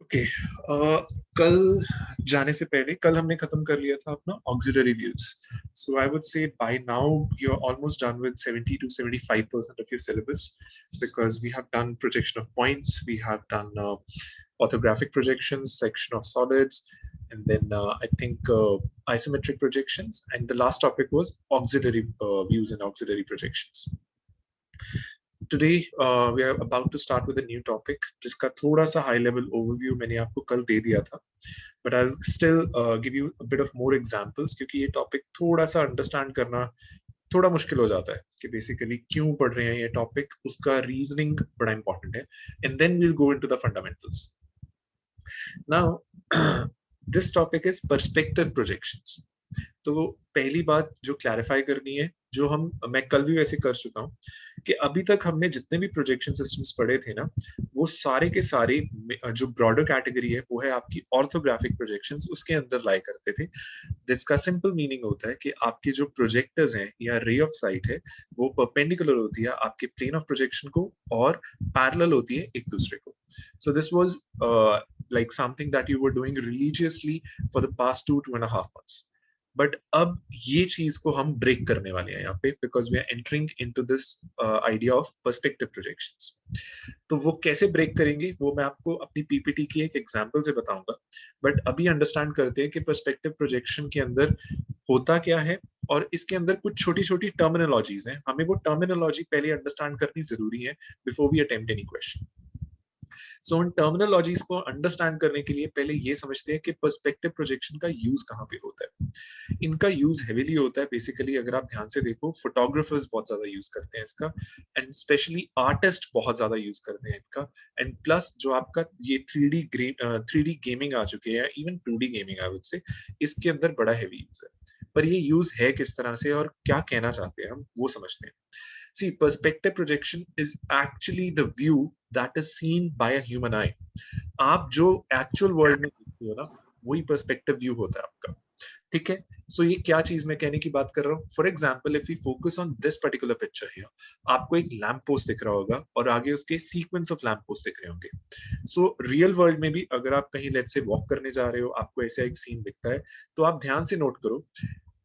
Okay. कल जाने से पहले कल हमने खत्म कर लिया था अपना auxiliary views. So I would say bye now you are almost done with 70 to 75% of your syllabus, because we have done projection of points, we have done orthographic projections, section of solids, and then I think isometric projections, and the last topic was auxiliary views and auxiliary projections. Today we are about to start with a new topic जिसका थोड़ा सा high level overview मैंने आपको कल दे दिया था, but I'll still give you a bit of more examples क्योंकि ये topic थोड़ा सा understand करना थोड़ा मुश्किल हो जाता है कि basically क्यों पढ़ रहे हैं ये topic, उसका reasoning बड़ा important है, and then we'll go into the fundamentals. Now this topic is perspective projections. तो पहली बात जो क्लैरिफाई करनी है, जो मैं कल भी वैसे कर चुका हूं, कि अभी तक हमने जितने भी प्रोजेक्शन सिस्टम्स पढ़े थे ना, वो सारे के सारे जो ब्रॉडर कैटेगरी है वो है आपकी ऑर्थोग्राफिक प्रोजेक्शंस, उसके अंदर लाई करते थे. जिसका सिंपल मीनिंग होता है कि आपके जो प्रोजेक्टर्स हैं या रे ऑफ साइट है वो परपेंडिकुलर होती है आपके प्लेन ऑफ प्रोजेक्शन को और पैरेलल होती है एक दूसरे को. So this was like something that you were doing religiously for the past 2.5 months. But अब ये चीज को हम ब्रेक करने वाले हैं यहाँ पे, because we are entering into this idea of perspective projections. तो वो कैसे ब्रेक करेंगे वो मैं आपको अपनी पीपीटी की एक एग्जांपल से बताऊंगा. बट अभी अंडरस्टैंड करते हैं कि पर्सपेक्टिव प्रोजेक्शन के अंदर होता क्या है, और इसके अंदर कुछ छोटी छोटी टर्मिनोलॉजीज हैं, हमें वो टर्मिनोलॉजी पहले अंडरस्टैंड करनी जरूरी है before we attempt any question. So उन टर्मिनोलॉजीज को अंडरस्टैंड करने के लिए पहले ये समझते हैं कि पर्सपेक्टिव प्रोजेक्शन का यूज कहाँ पे होता है. इनका यूज हेवीली होता है बेसिकली, अगर आप ध्यान से देखो फोटोग्राफर्स बहुत ज्यादा यूज करते हैं इसका, एंड स्पेशली आर्टिस्ट बहुत ज्यादा यूज करते हैं इनका. एंड प्लस जो आपका ये 3D गेमिंग आ चुके हैं, even 2D gaming I would से, इसके अंदर बड़ा हेवी यूज है. पर ये यूज है किस तरह से और क्या कहना चाहते हैं हम वो समझते हैं. See, perspective projection is actually the view that is seen by a human eye. आप जो एक्चुअल वर्ल्ड में देखते हो ना, वही पर्सपेक्टिव व्यू होता है आपका. ठीक है. सो ये क्या चीज मैं कहने की बात कर रहा हूँ. For example, if you focus on this particular picture here, आपको एक लैंप पोस्ट दिख रहा होगा और आगे उसके सीक्वेंस ऑफ लैंप पोस्ट दिख रहे होंगे. सो रियल वर्ल्ड में भी अगर आप कहीं लेट्स से वॉक करने जा रहे हो, आपको ऐसा एक सीन दिखता है, तो आप ध्यान से नोट करो,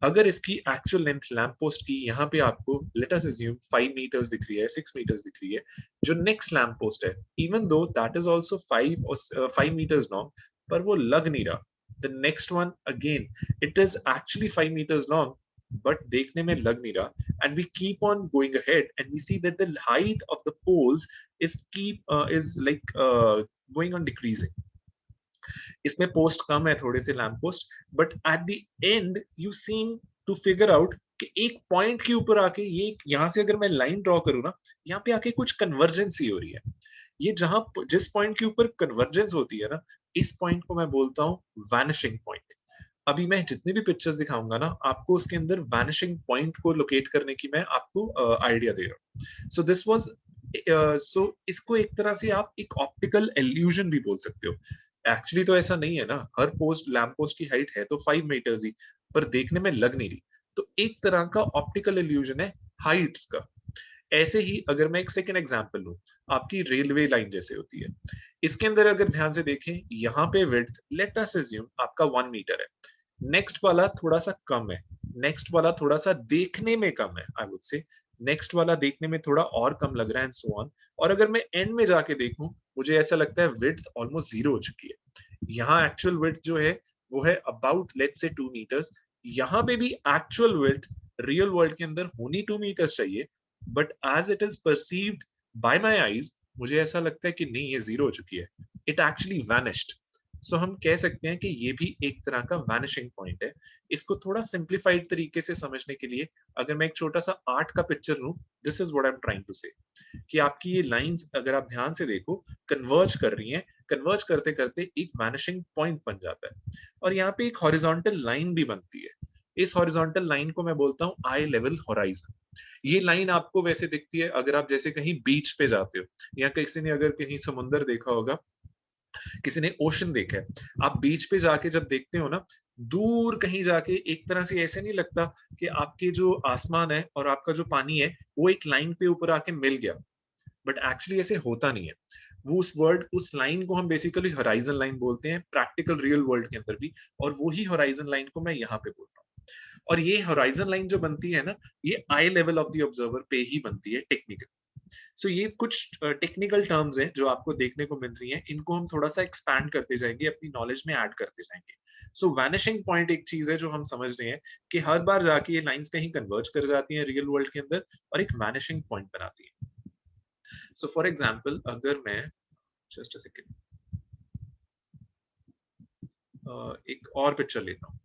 अगर इसकी एक्चुअल लेंथ लैंप पोस्ट की यहाँ पे आपको लेट अस अज्यूम 5 मीटर्स दिख रही है, 6 मीटर्स दिख रही है, जो नेक्स्ट लैंप पोस्ट है even though that is also 5 metres long, पर वो लग नहीं रहा. The next one again, it is actually 5 metres long, but देखने में लग नहीं रहा. And we keep on going ahead and we see that the height of the poles is like going on decreasing. इसमें पोस्ट कम है थोड़े से lamp post, but at the end you seem to figure out कि एक point के ऊपर आके ये यहां से अगर मैं लाइन ड्रॉ करूं ना, यहाँ पे आके कुछ कन्वर्जेंसी हो रही है. ये जहां जिस पॉइंट के ऊपर कन्वर्जेंस होती है ना, इस पॉइंट को मैं बोलता हूँ वैनिशिंग पॉइंट. अभी मैं जितनी भी पिक्चर्स दिखाऊंगा ना, आपको उसके अंदर वैनिशिंग पॉइंट को लोकेट करने की मैं आपको आइडिया दे रहा हूँ. सो दिस वाज सो इसको एक तरह से आप एक ऑप्टिकल इल्यूजन भी बोल सकते हो. एक्चुअली तो ऐसा नहीं है ना, हर पोस्ट लैंप पोस्ट की हाइट है तो 5 मीटर्स ही, पर देखने में लग नहीं रही. तो एक तरह का ऑप्टिकल इल्यूजन है हाइट्स का. ऐसे ही अगर मैं एक सेकंड एग्जांपल लूं, आपकी रेलवे लाइन जैसे होती है, इसके अंदर अगर ध्यान से देखें, यहाँ पे विड्थ लेट अस अज्यूम आपका 1 मीटर है, नेक्स्ट वाला थोड़ा सा कम है, नेक्स्ट वाला थोड़ा सा देखने में कम है आई वुड से, नेक्स्ट वाला देखने में थोड़ा और कम लग रहा है, एंड सो ऑन. और अगर मैं एंड में जाके देखूं, मुझे ऐसा लगता है विड्थ ऑलमोस्ट 0 हो चुकी है. यहाँ एक्चुअल विड्थ जो है वो है अबाउट लेट्स से 2 मीटर्स. यहाँ पे भी एक्चुअल विड्थ रियल वर्ल्ड के अंदर होनी 2 मीटर्स चाहिए, but as it is perceived by my eyes, मुझे ऐसा लगता है कि नहीं, ये 0 हो चुकी है. It actually vanished. सो हम कह सकते हैं कि ये भी एक तरह का वैनिशिंग पॉइंट है. इसको थोड़ा सिंप्लीफाइड तरीके से समझने के लिए अगर मैं एक छोटा सा आर्ट का पिक्चर लूं, this is what I am trying to say, कि आपकी ये लाइंस अगर आप ध्यान से देखो कन्वर्ज कर रही हैं, कन्वर्ज करते करते एक वैनिशिंग पॉइंट बन जाता है, और यहाँ पे एक हॉरिजॉन्टल लाइन भी बनती है. इस हॉरिजॉन्टल लाइन को मैं बोलता हूँ आई लेवल होराइजन. ये लाइन आपको वैसे दिखती है अगर आप जैसे कहीं बीच पे जाते हो, या किसी ने अगर कहीं समुंदर देखा होगा, किसी ने ओशन देखा है, आप बीच पे जाके जब देखते हो ना, दूर कहीं जाके एक तरह से ऐसे नहीं लगता कि आपके जो आसमान है और आपका जो पानी है वो एक लाइन पे ऊपर आके मिल गया, बट एक्चुअली ऐसे होता नहीं है. वो उस लाइन को हम बेसिकली हॉराइजन लाइन बोलते हैं प्रैक्टिकल रियल वर्ल्ड के अंदर भी, और वही हॉराइजन लाइन को मैं यहाँ पे बोल रहा हूँ। और ये हॉराइजन लाइन जो बनती है ना, ये आई लेवल ऑफ द ऑब्जर्वर पे ही बनती है टेक्निकल। सो ये कुछ टेक्निकल टर्म्स हैं जो आपको देखने को मिल रही हैं, इनको हम थोड़ा सा एक्सपैंड करते जाएंगे, अपनी नॉलेज में ऐड करते जाएंगे। सो वैनिशिंग पॉइंट एक चीज है जो हम समझ रहे हैं कि हर बार जाके ये लाइंस कहीं कन्वर्ज कर जाती हैं रियल वर्ल्ड के अंदर और एक वैनिशिंग पॉइंट बनाती है। सो फॉर एग्जाम्पल अगर मैं जस्ट अ सेकेंड एक और पिक्चर लेता हूँ।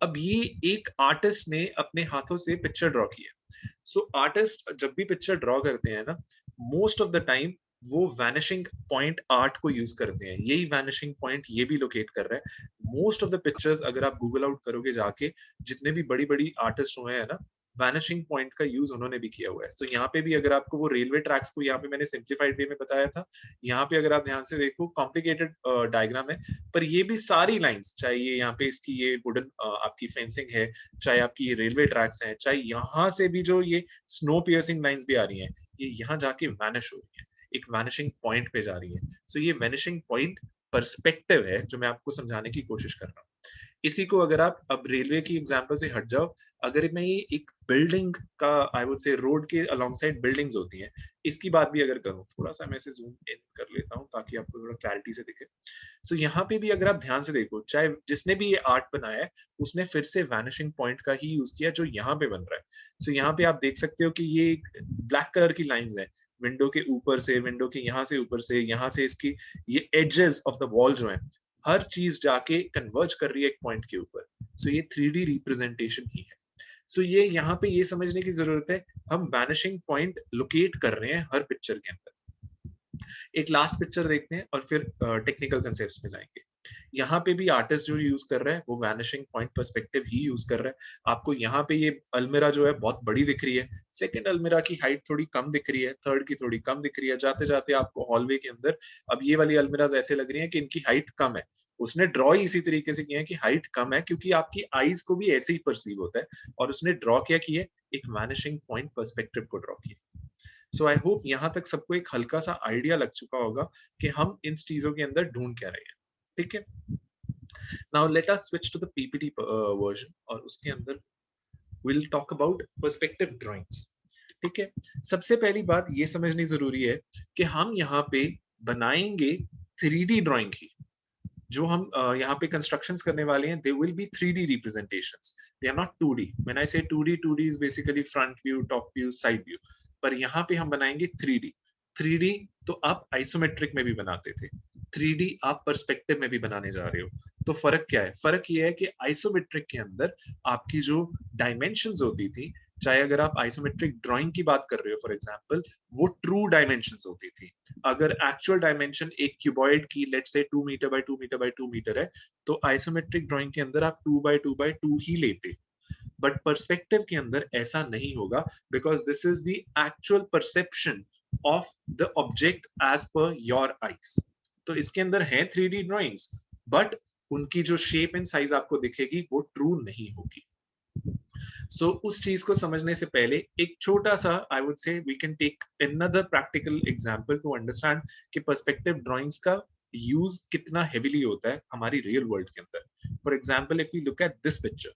अब ये एक आर्टिस्ट ने अपने हाथों से पिक्चर ड्रॉ की है। सो आर्टिस्ट जब भी पिक्चर ड्रॉ करते हैं ना, मोस्ट ऑफ द टाइम वो वैनिशिंग पॉइंट आर्ट को यूज करते हैं। यही वैनिशिंग पॉइंट ये भी लोकेट कर रहा है। मोस्ट ऑफ द पिक्चर्स अगर आप गूगल आउट करोगे जाके, जितने भी बड़ी बड़ी आर्टिस्ट हुए हैं ना, वैनिशिंग पॉइंट का यूज उन्होंने भी किया हुआ है। तो यहाँ पे भी अगर आपको वो रेलवे ट्रैक्स को यहाँ पे मैंने सिंप्लीफाइड वे में बताया था, यहाँ पे अगर आप ध्यान से देखो कॉम्प्लिकेटेड डायग्राम है, पर ये भी सारी लाइंस, चाहे ये यहाँ पे इसकी ये वुडन आपकी फेंसिंग है, चाहे आपकी ये रेलवे ट्रैक्स हैं, चाहे यहाँ से भी जो ये स्नो पियर्सिंग लाइंस भी आ रही हैं, ये यहाँ जाके वैनिश हो रही है, एक वैनिशिंग पॉइंट पे जा रही है। सो ये वैनिशिंग पॉइंट पर्सपेक्टिव है जो मैं आपको समझाने की कोशिश कर रहा हूँ। इसी को अगर आप अब रेलवे की एग्जांपल से हट जाओ, अगर मैं ये एक बिल्डिंग का, आई वुड से रोड के अलोंग साइड बिल्डिंग्स होती हैं, इसकी बात भी अगर करूं, थोड़ा सा मैं इसे जूम इन कर लेता हूं ताकि आपको थोड़ा क्लैरिटी से दिखे। सो यहाँ पे भी अगर आप ध्यान से देखो, चाहे जिसने भी ये आर्ट बनाया है उसने फिर से वैनिशिंग पॉइंट का ही यूज किया जो यहाँ पे बन रहा है। सो यहाँ पे आप देख सकते हो कि ये ब्लैक कलर की लाइंस है, विंडो के ऊपर से, विंडो के यहाँ से ऊपर से, यहाँ से इसकी ये एजेस ऑफ द वॉल जो है, हर चीज जाके कन्वर्ज कर रही है एक पॉइंट के ऊपर। सो ये 3D रिप्रेजेंटेशन ही है। सो ये यहाँ पे ये समझने की जरूरत है, हम वैनिशिंग पॉइंट लोकेट कर रहे हैं हर पिक्चर के अंदर। एक लास्ट पिक्चर देखते हैं और फिर टेक्निकल कंसेप्ट्स में जाएंगे। यहाँ पे भी आर्टिस्ट जो यूज कर रहा है वो वैनिशिंग पॉइंट पर्सपेक्टिव ही यूज कर रहा है। आपको यहाँ पे ये अलमीरा जो है बहुत बड़ी दिख रही है, सेकंड अलमीरा की हाइट थोड़ी कम दिख रही है, थर्ड की थोड़ी कम दिख रही है, जाते जाते आपको हॉलवे के अंदर अब ये वाली अलमीराज ऐसे लग रही है कि इनकी हाइट कम है। उसने ड्रॉ ही इसी तरीके से किया है कि हाइट कम है, क्योंकि आपकी आईज को भी ऐसे ही परसीव होता है, और उसने ड्रॉ क्या किया, एक वैनिशिंग पॉइंट पर्सपेक्टिव को ड्रॉ किया। सो आई होप यहाँ तक सबको एक हल्का सा आइडिया लग चुका होगा कि हम इन चीजों के अंदर ढूंढ क्या रहे हैं। ठीक है, now let us switch to the PPT version, और उसके अंदर will talk about perspective drawings. ठीक है, सबसे पहली बात ये समझनी जरूरी है कि हम यहाँ पे बनाएंगे 3D ड्राइंग ही। जो हम यहाँ पे कंस्ट्रक्शंस करने वाले हैं, they will be 3D representations, they are not 2D। When I say 2D, 2D is basically front view, top view, side view, पर यहाँ पे हम बनाएंगे 3D। 3D तो आप आइसोमेट्रिक में भी बनाते थे, 3D आप पर्सपेक्टिव में भी बनाने जा रहे हो। तो फर्क क्या है? फर्क ये है कि आइसोमेट्रिक के अंदर आपकी जो डायमेंशंस होती थी, चाहे अगर आप आइसोमेट्रिक ड्राइंग की बात कर रहे हो फॉर एग्जांपल, वो ट्रू डायमेंशंस होती थी। अगर एक्चुअल डायमेंशन एक क्यूबॉइड की let's say 2 metre by 2 metre by 2 metre है, तो आइसोमेट्रिक ड्राइंग के अंदर आप 2 बाय 2 बाय 2 ही लेते। बट पर्सपेक्टिव के अंदर ऐसा नहीं होगा, because this is the actual perception of the object as per your eyes. तो इसके अंदर है 3D ड्राइंग्स, बट उनकी जो शेप एंड साइज आपको दिखेगी वो ट्रू नहीं होगी। सो उस चीज को समझने से पहले एक छोटा सा, I would say we can take another practical example to understand कि पर्सपेक्टिव ड्राइंग्स का यूज कितना हेवीली होता है हमारी रियल वर्ल्ड के अंदर। For example if we look at this picture,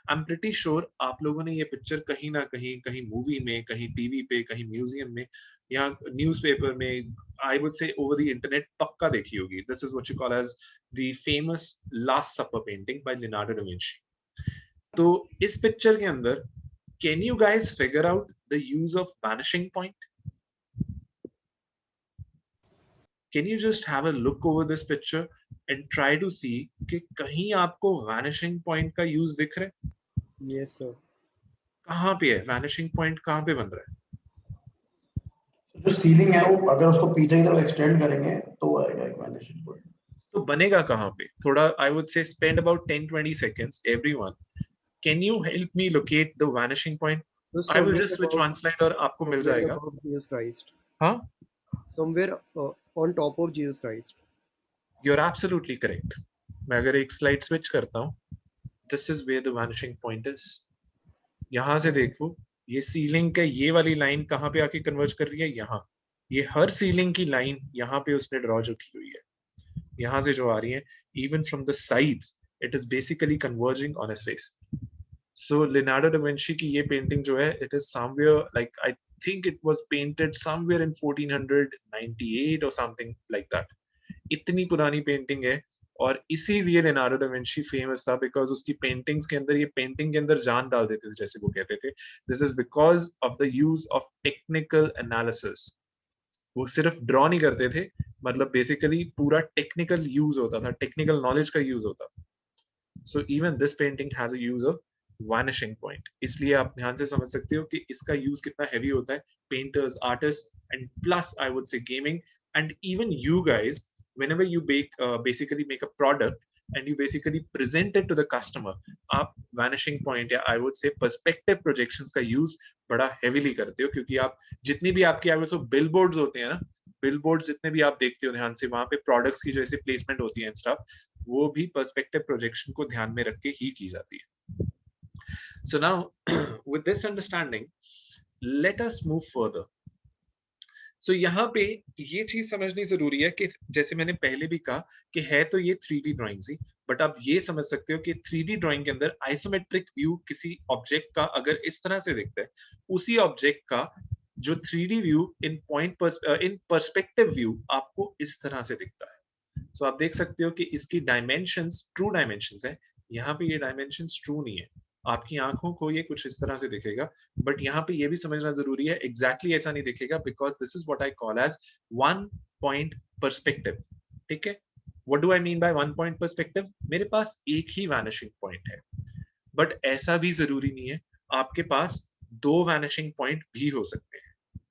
I am pretty sure आप लोगों ने ये पिक्चर कहीं ना कहीं, कहीं मूवी में, कहीं टीवी पे, कहीं म्यूजियम में, या न्यूज़पेपर में, I would say over the internet पक्का देखी होगी। This is what you call as the famous last supper painting by Leonardo da Vinci. तो इस पिक्चर के अंदर, can you guys figure out the use of vanishing point? Can you just have a look over this picture and try to see कि कहीं आपको vanishing point का use दिख रहा है? Yes sir. कहाँ पे है वैनिशिंग पॉइंट, कहाँ पे बन रहा है? जो सीलिंग है वो अगर उसको पीछे की तरफ एक्सटेंड करेंगे तो आएगा एक वैनिशिंग पॉइंट। तो बनेगा कहाँ पे? थोड़ा आई वुड से spend about 10-20 seconds everyone. Can you help me locate the vanishing point? I will just switch one slide और आपको मिल somewhere जाएगा। above Jesus Christ. हाँ, Somewhere on top of Jesus Christ. You are absolutely correct. मैं अगर एक slide switch करता हूँ, this is where the vanishing point is. यहां से देखो, ये सीलिंग का ये वाली लाइन कहाँ पे आके कन्वर्ज कर रही है? यहाँ। ये हर सीलिंग की लाइन यहाँ पे उसने ड्रॉ जो की हुई है, यहाँ से जो आ रही है, even from the sides, it is basically converging on his face. So Leonardo da Vinci की ये पेंटिंग जो है, it is somewhere like I think it was painted somewhere in 1498 or something like that. इतनी पुरानी painting है, और इसीलिए Leonardo da Vinci famous था, बिकॉज उसकी पेंटिंग्स के अंदर, ये पेंटिंग के अंदर जान डाल देते थे, जैसे वो कहते थे, this is because of the use of technical analysis. वो सिर्फ ड्रॉ नहीं करते थे, मतलब बेसिकली पूरा टेक्निकल यूज होता था, टेक्निकल नॉलेज का यूज होता था। So even this painting has a use of vanishing point. इसलिए आप ध्यान से समझ सकते हो कि इसका यूज कितना हैवी होता है, painters, artist, and plus I would से gaming, and even you guys, whenever you basically make a product and you basically present it to the customer, आप vanishing point या I would say perspective projections का use बड़ा heavily करते हो, क्योंकि आप जितनी भी आपकी I would say billboards होते हैं ना, billboards जितने भी आप देखते हो ध्यान से, वहां पे products की जैसे placement होती है stuff, वो भी perspective projection को ध्यान में रख के ही की जाती है। So now with this understanding, let us move further. सो यहाँ पे ये चीज समझनी जरूरी है कि जैसे मैंने पहले भी कहा कि है तो ये 3D ड्राइंग ही, बट आप ये समझ सकते हो कि 3D ड्राइंग के अंदर आइसोमेट्रिक व्यू किसी ऑब्जेक्ट का अगर इस तरह से दिखता है, उसी ऑब्जेक्ट का जो 3D view in perspective view आपको इस तरह से दिखता है। सो आप देख सकते हो कि इसकी डायमेंशंस ट्रू डायमेंशंस है, यहाँ पे ये डायमेंशंस ट्रू नहीं है, आपकी आंखों को ये कुछ इस तरह से दिखेगा, बट यहाँ पे ये भी समझना जरूरी है, एग्जैक्टली ऐसा नहीं दिखेगा, because this is what I call as one point perspective. ठीक है, what do I mean by one point perspective? मेरे पास एक ही वैनिशिंग पॉइंट है, बट ऐसा भी जरूरी नहीं है, आपके पास दो वैनिशिंग पॉइंट भी हो सकते हैं।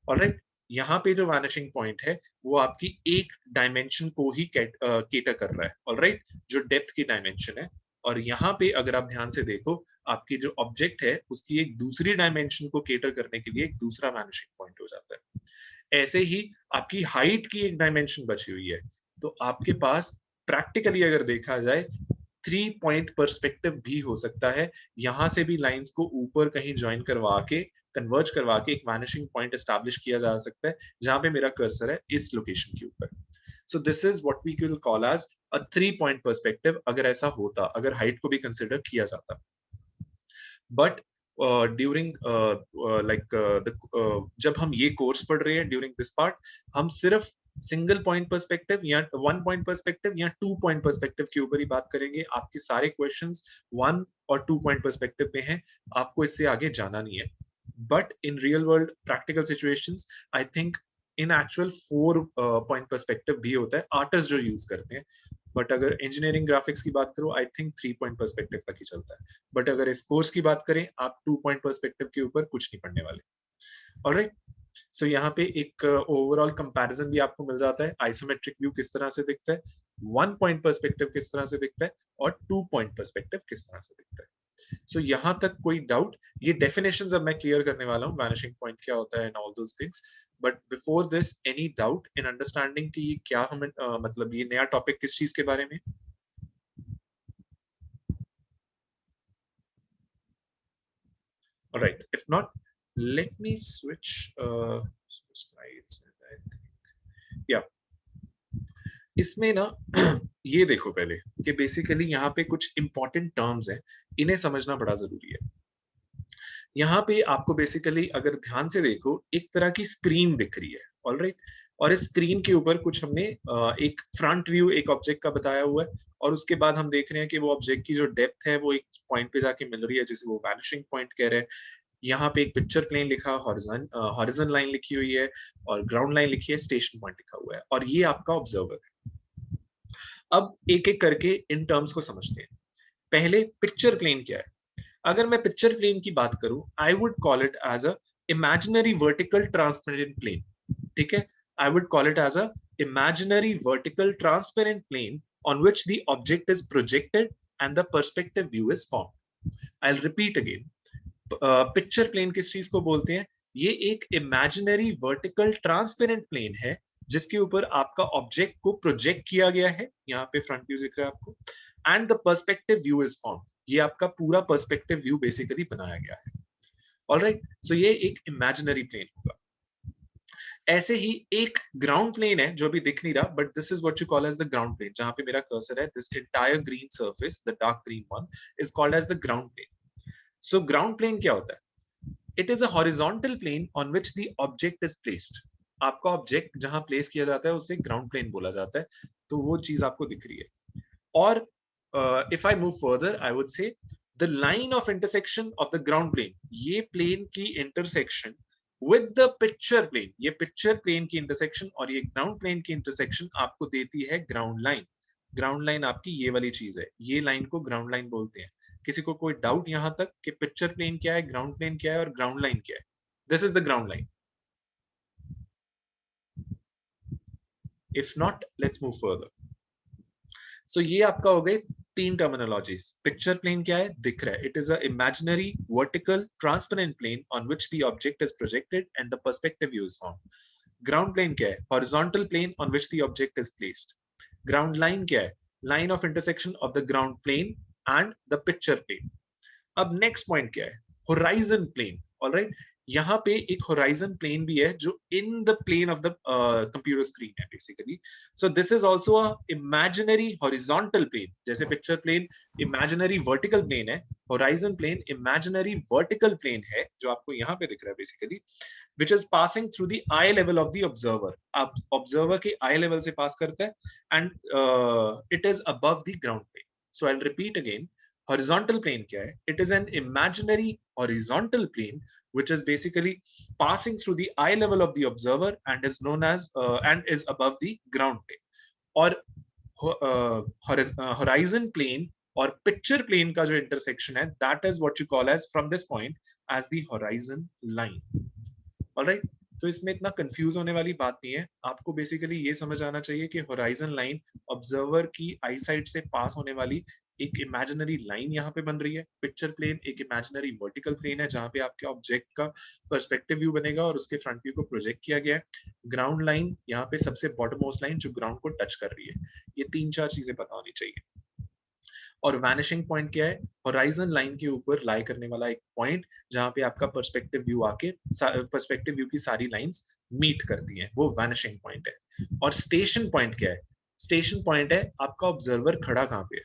ऑलराइट, यहाँ पे जो वैनिशिंग पॉइंट है वो आपकी एक डायमेंशन को ही केटर कर रहा है, ऑलराइट, जो डेप्थ की डायमेंशन है, और यहाँ पे अगर आप ध्यान से देखो, आपकी जो ऑब्जेक्ट है उसकी एक दूसरी डायमेंशन को केटर करने के लिए एक दूसरा वैनिशिंग पॉइंट हो जाता है। ऐसे ही आपकी हाइट की एक डायमेंशन बची हुई है, तो आपके पास प्रैक्टिकली अगर देखा जाए 3 पॉइंट पर्सपेक्टिव भी हो सकता है, यहां से भी लाइंस को ऊपर कहीं ज्वाइन करवा के, कन्वर्ज करवा के एक वैनिशिंग पॉइंट एस्टैब्लिश किया जा सकता है, जहां पे मेरा कर्सर है इस लोकेशन के ऊपर। So this is what we will call as a 3-point perspective, अगर ऐसा होता, अगर हाइट को भी कंसिडर किया जाता। बट ड्यूरिंग जब हम ये कोर्स पढ़ रहे हैं, ड्यूरिंग दिस पार्ट, हम सिर्फ सिंगल पॉइंट पर्सपेक्टिव या 1 पॉइंट पर्सपेक्टिव या 2 पॉइंट पर्सपेक्टिव के ऊपर ही बात करेंगे। आपके सारे क्वेश्चंस 1 और 2 पॉइंट पर्सपेक्टिव पे हैं, आपको इससे आगे जाना नहीं है। But in real world practical situations, I think in actual 4 point perspective भी होता है, आर्टिस्ट जो यूज करते हैं। बट अगर इंजीनियरिंग ग्राफिक्स की बात करो, आई थिंक 3 पॉइंट पर्सपेक्टिव तक ही चलता है। बट अगर इस कोर्स की बात करें, आप 2 पॉइंट पर्सपेक्टिव के ऊपर कुछ नहीं पढ़ने वाले। ऑलराइट, सो यहाँ पे एक ओवरऑल कंपैरिजन भी आपको मिल जाता है, आइसोमेट्रिक व्यू किस तरह से दिखता है, 1 पॉइंट पर्सपेक्टिव किस तरह से दिखता है, और 2 पॉइंट पर्सपेक्टिव किस तरह से दिखता है। सो यहाँ तक कोई डाउट? ये डेफिनेशंस अब मैं क्लियर करने वाला हूँ, वैनिशिंग पॉइंट क्या होता है and all those things. But before this, any doubt in understanding कि ये क्या हमें मतलब ये नया टॉपिक किस चीज के बारे में? Alright, if not, let me switch slides. I think, yeah. इसमें ना ये देखो पहले कि बेसिकली यहाँ पे कुछ इंपॉर्टेंट टर्म्स हैं, इन्हें समझना बड़ा जरूरी है। यहाँ पे आपको बेसिकली अगर ध्यान से देखो, एक तरह की स्क्रीन दिख रही है, ऑलराइट, और इस स्क्रीन के ऊपर कुछ हमने एक फ्रंट व्यू एक ऑब्जेक्ट का बताया हुआ है, और उसके बाद हम देख रहे हैं कि वो ऑब्जेक्ट की जो डेप्थ है वो एक पॉइंट पे जाके मिल रही है, जिसे वो वैनिशिंग पॉइंट कह रहे हैं। यहाँ पे एक पिक्चर प्लेन लिखा, हॉरिजन लाइन लिखी हुई है, और ग्राउंड लाइन लिखी है, स्टेशन पॉइंट लिखा हुआ है, और ये आपका ऑब्जर्वर है। अब एक एक करके इन टर्म्स को समझते हैं। पहले पिक्चर प्लेन क्या है? अगर मैं पिक्चर प्लेन की बात करूं, I would call it as a imaginary vertical transparent plane. ठीक है, I would call it as a imaginary vertical transparent plane on which the object is projected and the perspective view is formed. I'll repeat again. Picture plane किस चीज को बोलते हैं? ये एक imaginary vertical transparent plane है, जिसके ऊपर आपका ऑब्जेक्ट को प्रोजेक्ट किया गया है, यहाँ पे फ्रंट व्यू दिख रहा है आपको, and the perspective view is form. ये आपका पूरा पर्सपेक्टिव व्यू बेसिकली बनाया गया है। ऑलराइट, सो ये एक इमेजिनरी प्लेन होगा। ऐसे ही एक ग्राउंड प्लेन है जो अभी दिख नहीं रहा, but this is what you call as the ground plane, जहां पे मेरा कर्सर है, this entire green surface, the dark green one is called as the ground plane. So ground plane क्या होता है? It is a horizontal plane on which the object is placed. आपका object जहां place किया जाता है उसे ग्राउंड प्लेन बोला जाता है. तो वो चीज आपको दिख रही है. और if I move further I would say the line of intersection of the ground plane, ये प्लेन की intersection with the picture plane, ये पिक्चर प्लेन की इंटरसेक्शन और ये ग्राउंड प्लेन की इंटरसेक्शन आपको देती है ग्राउंड लाइन. ग्राउंड लाइन आपकी ये वाली चीज है, ये लाइन को ग्राउंड लाइन बोलते हैं. किसी को कोई डाउट यहां तक कि पिक्चर प्लेन क्या है, ग्राउंड प्लेन क्या है और ग्राउंड लाइन क्या है? This is the ground line. If not let's move further. So ये आपका हो गए तीन टर्मिनोलॉजीज. पिक्चर प्लेन क्या है? दिख रहा है. It is a imaginary vertical transparent plane on which the object is projected and the perspective view is formed. Ground plane क्या है? Horizontal plane on which the object is placed. Ground line क्या है? Line of intersection of the ground plane and the picture plane. अब next point क्या है? Horizon plane. Alright, यहाँ पे एक होराइजन प्लेन भी है जो in the plane of the computer screen है basically. So this is also a imaginary horizontal plane. जैसे picture plane imaginary vertical plane है, horizon plane imaginary vertical plane है जो आपको यहाँ पे दिख रहा है basically, which is passing through the eye level of the observer. अब ऑब्जर्वर के आई लेवल से पास करता है and it is above the ground plane. So I will repeat again. Horizontal plane क्या है? It is an imaginary horizontal plane which is basically passing through the eye level of the observer and is known as and is above the ground plane. और horizon plane और picture plane का जो intersection है, that is what you call as from this point as the horizon line. Alright? तो इसमें इतना confuse होने वाली बात नहीं है. आपको बेसिकली ये समझ आना चाहिए कि होराइजन लाइन ऑब्जर्वर की आई साइड से पास होने वाली एक इमेजिनरी लाइन यहाँ पे बन रही है. पिक्चर प्लेन एक इमेजिनरी वर्टिकल प्लेन है जहाँ पे आपके ऑब्जेक्ट का पर्सपेक्टिव व्यू बनेगा और उसके फ्रंट व्यू को प्रोजेक्ट किया गया है. ग्राउंड लाइन यहाँ पे सबसे बॉटम मोस्ट लाइन जो ग्राउंड को टच कर रही है. ये तीन चार चीजें पता होनी चाहिए. और वैनिशिंग पॉइंट क्या है? होराइजन लाइन के ऊपर लाई करने वाला एक पॉइंट जहां पे आपका पर्सपेक्टिव व्यू आके पर्सपेक्टिव व्यू की सारी लाइंस मीट करती हैं, वो वैनिशिंग पॉइंट है. और स्टेशन पॉइंट क्या है? स्टेशन पॉइंट है आपका ऑब्जर्वर खड़ा कहाँ पे है,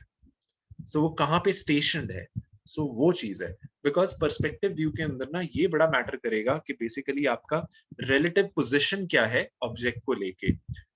सो वो कहाँ पे स्टेशनड है, सो वो चीज है. बिकॉज पर्सपेक्टिव व्यू के अंदर ना ये बड़ा मैटर करेगा कि बेसिकली आपका रिलेटिव पोजिशन क्या है ऑब्जेक्ट को लेके,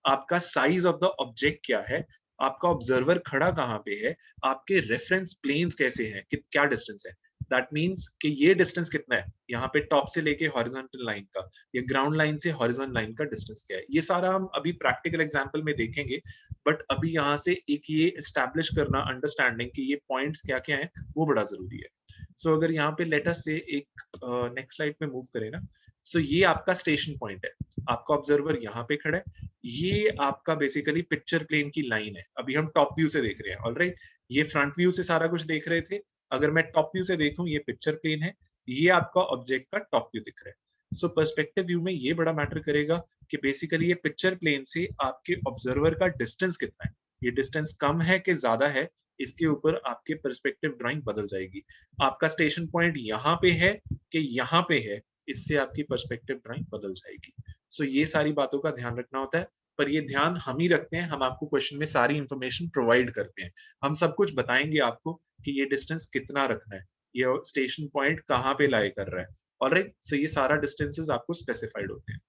आपका साइज ऑफ द ऑब्जेक्ट क्या है, आपका ऑब्जर्वर खड़ा कहाँ पे है, आपके रेफरेंस प्लेन्स कैसे हैं, क्या डिस्टेंस है. दैट मीन्स कि ये डिस्टेंस कितना है यहाँ पे टॉप से लेके हॉरिजॉन्टल लाइन का, या ग्राउंड लाइन से हॉरिजॉन्टल लाइन का डिस्टेंस क्या है. ये सारा हम अभी प्रैक्टिकल एग्जांपल में देखेंगे, बट अभी यहाँ से एक ये एस्टैब्लिश करना अंडरस्टैंडिंग कि ये पॉइंट्स क्या क्या हैं वो बड़ा जरूरी है. सो अगर यहाँ पे लेट अस से एक नेक्स्ट स्लाइड पे मूव करें ना, सो ये आपका स्टेशन पॉइंट है. आपका ऑब्जर्वर यहाँ पे खड़ा है, ये आपका बेसिकली पिक्चर प्लेन की लाइन है. अभी हम टॉप व्यू से देख रहे हैं. ऑलराइट, ये फ्रंट व्यू से सारा कुछ देख रहे थे. अगर मैं टॉप व्यू से देखूं, ये पिक्चर प्लेन है, ये आपका ऑब्जेक्ट का टॉप व्यू दिख रहा है. सो पर्सपेक्टिव व्यू में ये बड़ा मैटर करेगा कि बेसिकली ये पिक्चर प्लेन से आपके ऑब्जर्वर का डिस्टेंस कितना है. ये डिस्टेंस कम है कि ज्यादा है, इसके ऊपर आपके पर्सपेक्टिव ड्राइंग बदल जाएगी. आपका स्टेशन पॉइंट यहाँ पे है कि यहाँ पे है, इससे आपकी पर्सपेक्टिव ड्राइंग बदल जाएगी. सो ये सारी बातों का ध्यान रखना होता है, पर ये ध्यान हम ही रखते हैं. हम आपको क्वेश्चन में सारी इंफॉर्मेशन प्रोवाइड करते हैं. हम सब कुछ बताएंगे आपको कि ये डिस्टेंस कितना रखना है, ये स्टेशन पॉइंट कहाँ पे लाई कर रहा है. ऑलराइट, सो ये सारा डिस्टेंसेस आपको स्पेसिफाइड होते हैं.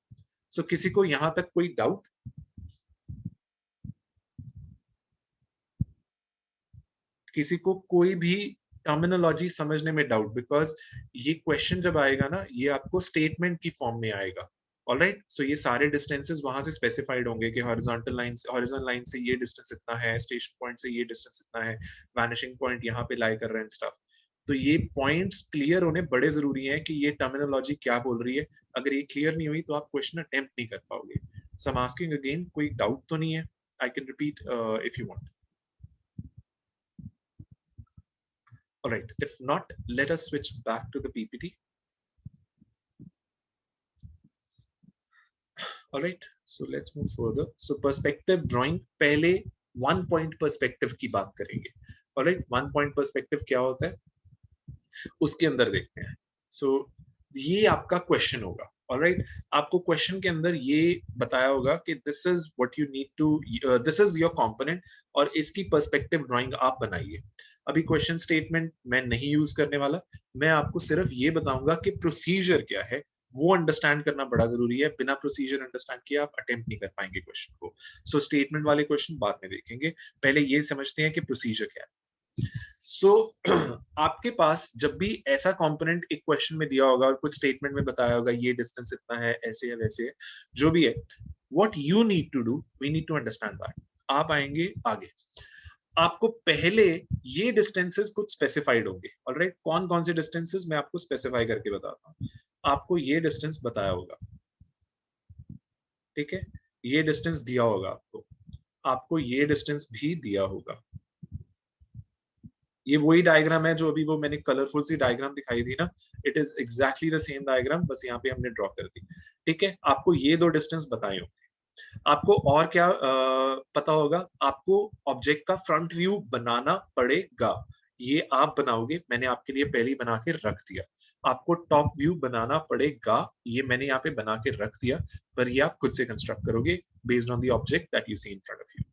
सो किसी को यहां तक कोई डाउट? किसी को कोई भी टर्मिनोलॉजी समझने में डाउट? बिकॉज ये क्वेश्चन जब आएगा ना, ये आपको स्टेटमेंट की फॉर्म में आएगा. ऑलराइट, सो ये सारे डिस्टेंसेस वहां से स्पेसिफाइड होंगे कि हॉरिजॉन्टल लाइन से, हॉरिजॉन्टल लाइन से ये डिस्टेंस इतना है, स्टेशन पॉइंट से ये डिस्टेंस इतना है, वैनिशिंग पॉइंट यहाँ पे लाई कर रहे हैं स्टफ. तो ये पॉइंट्स क्लियर होने बड़े जरूरी हैं कि ये टर्मिनोलॉजी क्या बोल रही है. अगर ये क्लियर नहीं हुई तो आप क्वेश्चन अटेम्प्ट नहीं कर पाओगे. सो आई एम आस्किंग अगेन, कोई डाउट तो नहीं है? I can repeat if you want. All right, if not, let us switch back to the PPT. All right, so let's move further. So perspective drawing, पहले one point perspective की बात करेंगे. All right, one point perspective क्या होता है उसके अंदर देखते हैं. So ये आपका क्वेश्चन होगा. ऑलराइट, आपको क्वेश्चन के अंदर ये बताया होगा कि this is what you need to, this is your component और इसकी पर्सपेक्टिव ड्राइंग आप बनाइए। अभी क्वेश्चन स्टेटमेंट मैं नहीं यूज करने वाला, मैं आपको सिर्फ ये बताऊंगा कि प्रोसीजर क्या है, वो अंडरस्टैंड करना बड़ा जरूरी है। बिना प्रोसीजर अंडरस्टैंड किए आप अटेम्प्ट नहीं कर पाएंगे क्वेश्चन को। सो स्टेटमेंट वाले क्वेश्चन बाद में देखेंगे, पहले ये समझते हैं कि प्रोसीजर क्या है। सो आपके पास जब भी ऐसा कंपोनेंट एक क्वेश्चन में दिया होगा और कुछ स्टेटमेंट में बताया होगा ये डिस्टेंस इतना है, ऐसे है, वैसे है, जो भी है, what you need to do, we need to understand that. आप आएंगे आगे, आपको पहले ये डिस्टेंसेस कुछ स्पेसिफाइड होंगे। ऑलराइट, कौन कौन से डिस्टेंसेस मैं आपको स्पेसिफाई करके बताता हूँ। आपको ये डिस्टेंस बताया होगा, ठीक है, ये डिस्टेंस दिया होगा आपको, आपको ये डिस्टेंस भी दिया होगा। ये वही डायग्राम है जो अभी वो मैंने कलरफुल सी डायग्राम दिखाई थी ना, it is exactly the same diagram, बस यहाँ पे हमने ड्रॉ कर दी। ठीक है, आपको ये दो डिस्टेंस बताए होंगे। आपको और क्या पता होगा, आपको ऑब्जेक्ट का फ्रंट व्यू बनाना पड़ेगा। ये आप बनाओगे, मैंने आपके लिए पहले ही बना के रख दिया। आपको टॉप व्यू बनाना पड़ेगा, ये मैंने यहाँ पे बना के रख दिया, पर ये आप खुद से कंस्ट्रक्ट करोगे based on the object that you see in front of you.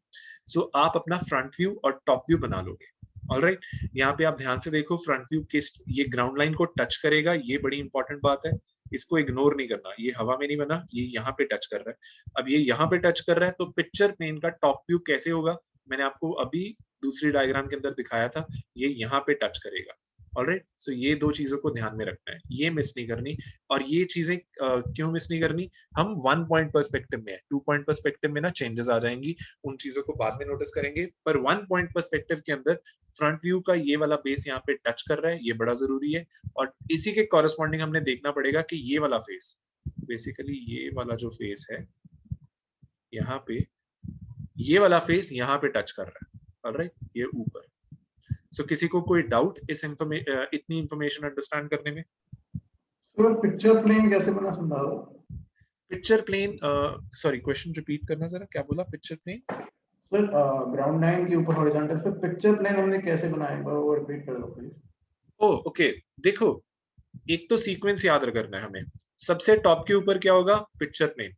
So आप अपना फ्रंट व्यू और टॉप व्यू बना लोगे। ऑलराइट, यहाँ पे आप ध्यान से देखो, फ्रंट व्यू किस, ये ग्राउंड लाइन को टच करेगा, ये बड़ी इंपॉर्टेंट बात है, इसको इग्नोर नहीं करना। ये हवा में नहीं बना, ये यहाँ पे टच कर रहा है। अब ये यहाँ पे टच कर रहा है, तो पिक्चर प्लेन का टॉप व्यू कैसे होगा, मैंने आपको अभी दूसरी डायग्राम के अंदर दिखाया था, ये यहाँ पे टच करेगा। ऑलराइट, सो ये दो चीजों को ध्यान में रखना है, ये मिस नहीं करनी। और ये चीजें क्यों मिस नहीं करनी, हम 1 पॉइंट पर्सपेक्टिव में है, 2 पॉइंट पर्सपेक्टिव में ना चेंजेस आ जाएंगी, उन चीजों को बाद में नोटिस करेंगे। पर 1 पॉइंट पर्सपेक्टिव के अंदर फ्रंट व्यू का ये वाला बेस यहाँ पे टच कर रहा है, ये बड़ा जरूरी है। और इसी के कॉरेस्पॉन्डिंग हमने देखना पड़ेगा कि ये वाला फेस, बेसिकली ये वाला जो फेस है यहाँ पे, ये वाला फेस यहाँ पे टच कर रहा है। ऑलराइट, ये ऊपर। सो किसी को कोई डाउट इस इतनी इंफॉर्मेशन अंडरस्टैंड करने में? सर पिक्चर प्लेन कैसे बना, समझा दो। Picture plane, sorry question repeat करना जरा, क्या बोला? Picture plane sir ground line के ऊपर हॉरिजॉन्टल पे पिक्चर प्लेन हमने कैसे बनाया, एक बार वो रिपीट कर दो प्लीज। ओ ओके, देखो, एक तो सीक्वेंस याद करना है हमें। सबसे टॉप के ऊपर क्या होगा, पिक्चर प्लेन,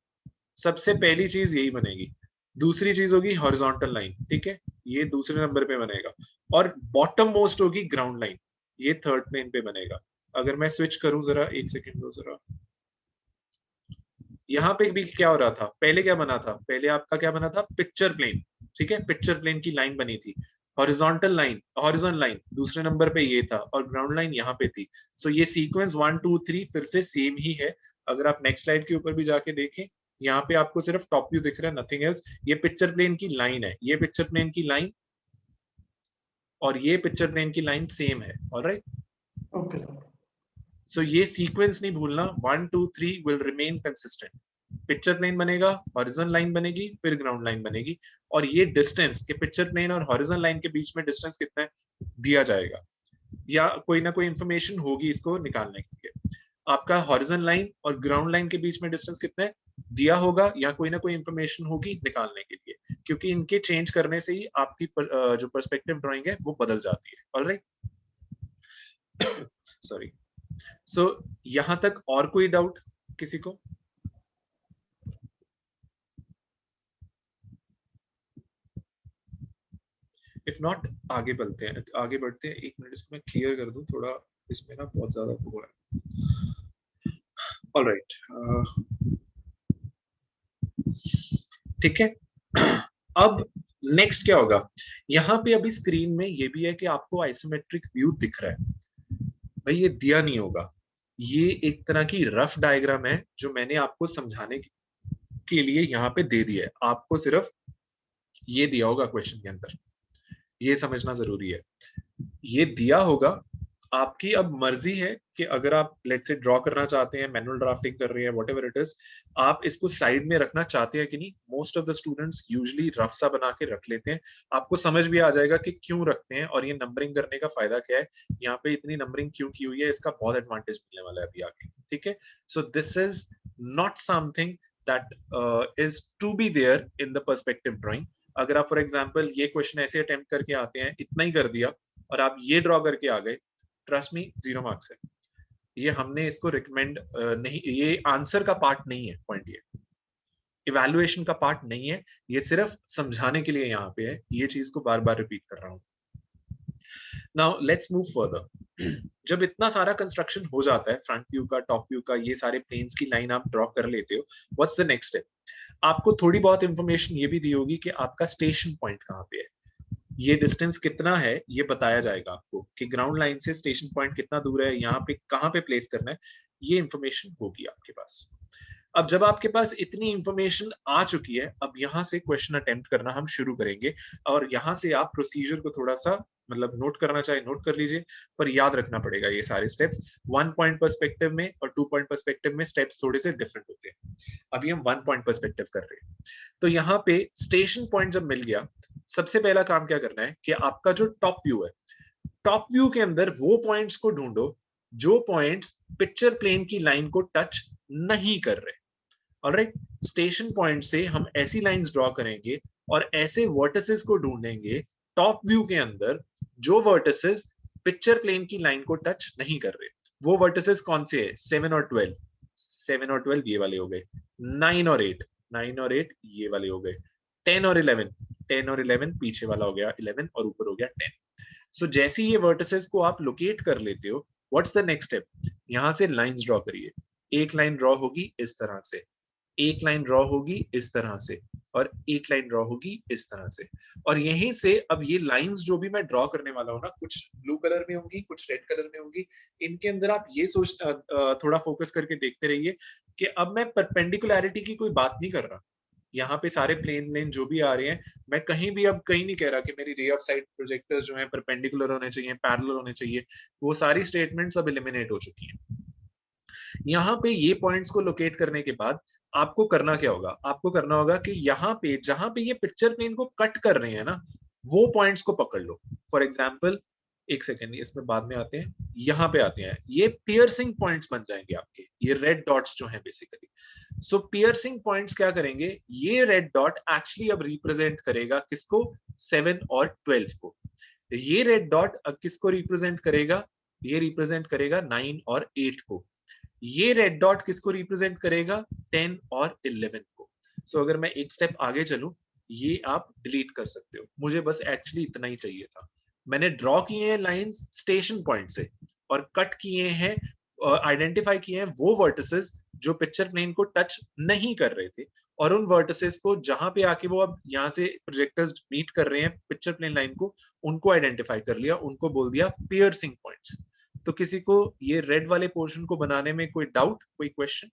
सबसे पहली चीज यही बनेगी। दूसरी चीज होगी हॉरिजॉन्टल लाइन, ठीक है, ये दूसरे नंबर पे बनेगा। और बॉटम मोस्ट होगी ग्राउंड लाइन, ये थर्ड प्लेन पे बनेगा। अगर मैं स्विच करूं जरा, एक सेकेंड दो जरा, यहाँ पे भी क्या हो रहा था, पहले क्या बना था, पहले आपका क्या बना था, पिक्चर प्लेन। ठीक है, पिक्चर प्लेन की लाइन बनी थी, हॉरिजॉन्टल लाइन, हॉरिजॉन लाइन दूसरे नंबर पे ये था, और ग्राउंड लाइन यहाँ पे थी। सो ये सीक्वेंस 1 2 3 फिर से सेम ही है। अगर आप नेक्स्ट स्लाइड के ऊपर भी जाके देखें, यहाँ पे आपको सिर्फ टॉप व्यू दिख रहा है, नथिंग एल्स। ये पिक्चर प्लेन की लाइन है, ये पिक्चर प्लेन की लाइन और ये पिक्चर प्लेन की लाइन सेम है। Alright, okay sir. सो ये सीक्वेंस नहीं भूलना, 1 2 3 will remain consistent. Picture plane बनेगा, हॉरिजॉन लाइन बनेगी, फिर ग्राउंड लाइन बनेगी। और ये डिस्टेंस के पिक्चर प्लेन और हॉरिजॉन लाइन के बीच में डिस्टेंस कितना है दिया जाएगा, या कोई ना कोई इंफॉर्मेशन होगी इसको निकालने के लिए। आपका हॉरिजॉन लाइन और ग्राउंड लाइन के बीच में डिस्टेंस कितना है दिया होगा, या कोई ना कोई इंफॉर्मेशन होगी निकालने के लिए, क्योंकि इनके चेंज करने से ही आपकी जो पर्सपेक्टिव ड्राइंग है वो बदल जाती है। Alright, sorry. सो यहां तक और कोई डाउट किसी को? इफ नॉट आगे बढ़ते हैं, एक मिनट इसको मैं क्लियर कर दूं थोड़ा, इसमें ना बहुत ज्यादा वो है। ऑलराइट, ठीक है। अब नेक्स्ट क्या होगा, यहाँ पे अभी स्क्रीन में ये भी है कि आपको आइसोमेट्रिक व्यू दिख रहा है, भाई ये दिया नहीं होगा। ये एक तरह की रफ डायग्राम है जो मैंने आपको समझाने के लिए यहाँ पे दे दिया है, आपको सिर्फ ये दिया होगा क्वेश्चन के अंदर, ये समझना जरूरी है। ये दिया होगा, आपकी अब मर्जी है कि अगर आप लेट्स से ड्रॉ करना चाहते हैं, मैनुअल ड्राफ्टिंग कर रहे हैं, व्हाटएवर इट इज, आप इसको साइड में रखना चाहते हैं कि नहीं। Most of the students usually rough सा बना के रख लेते हैं, आपको समझ भी आ जाएगा कि क्यों रखते हैं और ये नंबरिंग करने का फायदा क्या है, यहाँ पे इतनी नंबरिंग क्यों की हुई है, इसका बहुत एडवांटेज मिलने वाला है अभी आगे। ठीक है, so this is not something that is to be there in the perspective drawing. अगर आप फॉर एग्जाम्पल ये क्वेश्चन ऐसे अटेम्प्ट करके आते हैं, इतना ही कर दिया और आप ये ड्रॉ करके आ गए, ट्रस्ट मी 0 मार्क्स है। ये हमने इसको रिकमेंड नहीं, ये आंसर का पार्ट नहीं है, पॉइंट ये इवैल्यूएशन का पार्ट नहीं है, ये सिर्फ समझाने के लिए यहाँ पे है, ये चीज को बार बार रिपीट कर रहा हूँ। Now let's move further. जब इतना सारा कंस्ट्रक्शन हो जाता है, फ्रंट व्यू का, टॉप व्यू का, ये सारे प्लेन्स की लाइन आप ड्रॉ कर लेते हो, व्हाट्स द नेक्स्ट स्टेप? आपको थोड़ी बहुत इंफॉर्मेशन ये भी दी होगी कि आपका स्टेशन पॉइंट कहाँ पे है, ये डिस्टेंस कितना है ये बताया जाएगा आपको, कि ग्राउंड लाइन से स्टेशन पॉइंट कितना दूर है, यहाँ पे कहाँ पे प्लेस करना है, ये इंफॉर्मेशन होगी आपके पास। अब जब आपके पास इतनी इंफॉर्मेशन आ चुकी है, अब यहाँ से क्वेश्चन अटेम्प्ट करना हम शुरू करेंगे, और यहाँ से आप प्रोसीजर को थोड़ा सा मतलब नोट करना चाहे नोट कर लीजिए, पर याद रखना पड़ेगा ये सारे स्टेप्स। 1 पॉइंट पर्सपेक्टिव में और 2 पॉइंट पर्सपेक्टिव में स्टेप्स थोड़े से डिफरेंट होते हैं, अभी हम 1 पॉइंट पर्सपेक्टिव कर रहे हैं। तो यहाँ पे स्टेशन पॉइंट जब मिल गया, सबसे पहला काम क्या करना है कि आपका जो टॉप व्यू है, टॉप व्यू के अंदर वो पॉइंट्स को ढूंढो जो पॉइंट्स पिक्चर प्लेन की लाइन को टच नहीं कर रहे। ऑलराइट, स्टेशन पॉइंट से हम ऐसी लाइंस ड्रॉ करेंगे और ऐसे वर्टिसेस को ढूंढेंगे टॉप व्यू के अंदर जो वर्टिसेस पिक्चर प्लेन की लाइन को टच नहीं कर रहे। वो वर्टिसेस कौन से है? 7 और 12, 7 और 12 ये वाले हो गए, 9 और 8, 9 और 8 ये वाले हो गए, 10 और 11, 10 और 11 पीछे वाला हो गया 11 और ऊपर हो गया 10। सो जैसे ये वर्टिसेस को आप लोकेट कर लेते हो, व्हाट्स द नेक्स्ट स्टेप? यहां से लाइंस ड्रॉ करिए। एक लाइन ड्रॉ होगी इस तरह से, एक लाइन ड्रॉ होगी इस तरह से, और एक लाइन ड्रॉ होगी इस तरह से। और यहीं से अब ये लाइंस जो भी मैं ड्रॉ करने वाला हूं ना, कुछ ब्लू कलर में होंगी, कुछ रेड कलर में होंगी, इनके अंदर आप ये सोच थोड़ा फोकस करके देखते रहिए कि अब मैं परपेंडिकुलैरिटी की कोई बात नहीं कर रहा। यहाँ पे सारे प्लेन जो भी आ रहे हैं, मैं कहीं भी अब कहीं नहीं कह रहा कि मेरी रे ऑफ साइड प्रोजेक्टर्स जो है परपेंडिकुलर होने चाहिए, पैरेलल होने चाहिए, वो सारी स्टेटमेंट्स अब एलिमिनेट हो चुकी हैं। यहाँ पे ये पॉइंट्स को लोकेट करने के बाद आपको करना क्या होगा? आपको करना होगा कि यहाँ पे जहां पे ये पिक्चर प्लेन को कट कर रहे हैं ना, वो पॉइंट्स को पकड़ लो। फॉर एग्जाम्पल, एक सेकेंड, इसमें बाद में आते हैं, यहाँ पे आते हैं, ये पियर्सिंग पॉइंट्स बन जाएंगे आपके, ये रेड डॉट्स जो हैं बेसिकली। सो पियर्सिंग पॉइंट्स क्या करेंगे? ये रेड डॉट एक्चुअली अब रिप्रेजेंट करेगा किसको? 7 और 12 को। ये रेड डॉट अब किसको रिप्रेजेंट करेगा? ये रिप्रेजेंट करेगा 9 और 8 को। ये रेड डॉट किसको रिप्रेजेंट करेगा? 10 और 11 को। सो अगर मैं एक स्टेप आगे चलूं, ये आप डिलीट कर सकते हो, मुझे बस एक्चुअली इतना ही चाहिए था। मैंने ड्रॉ किए हैं लाइंस स्टेशन पॉइंट से, और कट किए हैं, आइडेंटिफाई किए हैं वो वर्टिसेस जो पिक्चर प्लेन को टच नहीं कर रहे थे, और उन वर्टिसेस को जहां पे आके वो अब यहाँ से प्रोजेक्टर्स मीट कर रहे हैं पिक्चर प्लेन लाइन को, उनको आइडेंटिफाई कर लिया, उनको बोल दिया पियर्सिंग पॉइंट्स। तो किसी को ये रेड वाले पोर्शन को बनाने में कोई डाउट, कोई क्वेश्चन?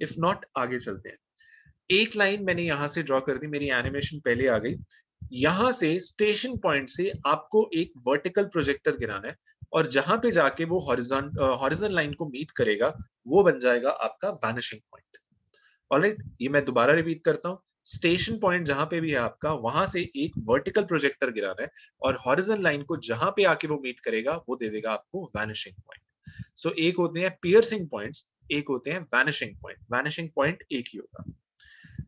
इफ नॉट, आगे चलते हैं। एक लाइन मैंने यहां से ड्रॉ कर दी, मेरी एनिमेशन पहले आ गई। यहां से स्टेशन पॉइंट से आपको एक वर्टिकल प्रोजेक्टर गिराना है, और जहां पे जाके वो हॉरिजॉन्टल लाइन को मीट करेगा, वो बन जाएगा आपका वैनिशिंग पॉइंट। ऑलराइट, ये मैं दोबारा रिपीट करता हूँ। स्टेशन पॉइंट जहां पे भी है आपका, वहां से एक वर्टिकल प्रोजेक्टर गिराना है, और हॉरिजॉन्टल लाइन को जहां पे आके वो मीट करेगा, वो दे देगा आपको वैनिशिंग पॉइंट। सो एक होते हैं पियर्सिंग पॉइंट्स, एक होते हैं वैनिशिंग पॉइंट। वैनिशिंग पॉइंट एक ही होगा।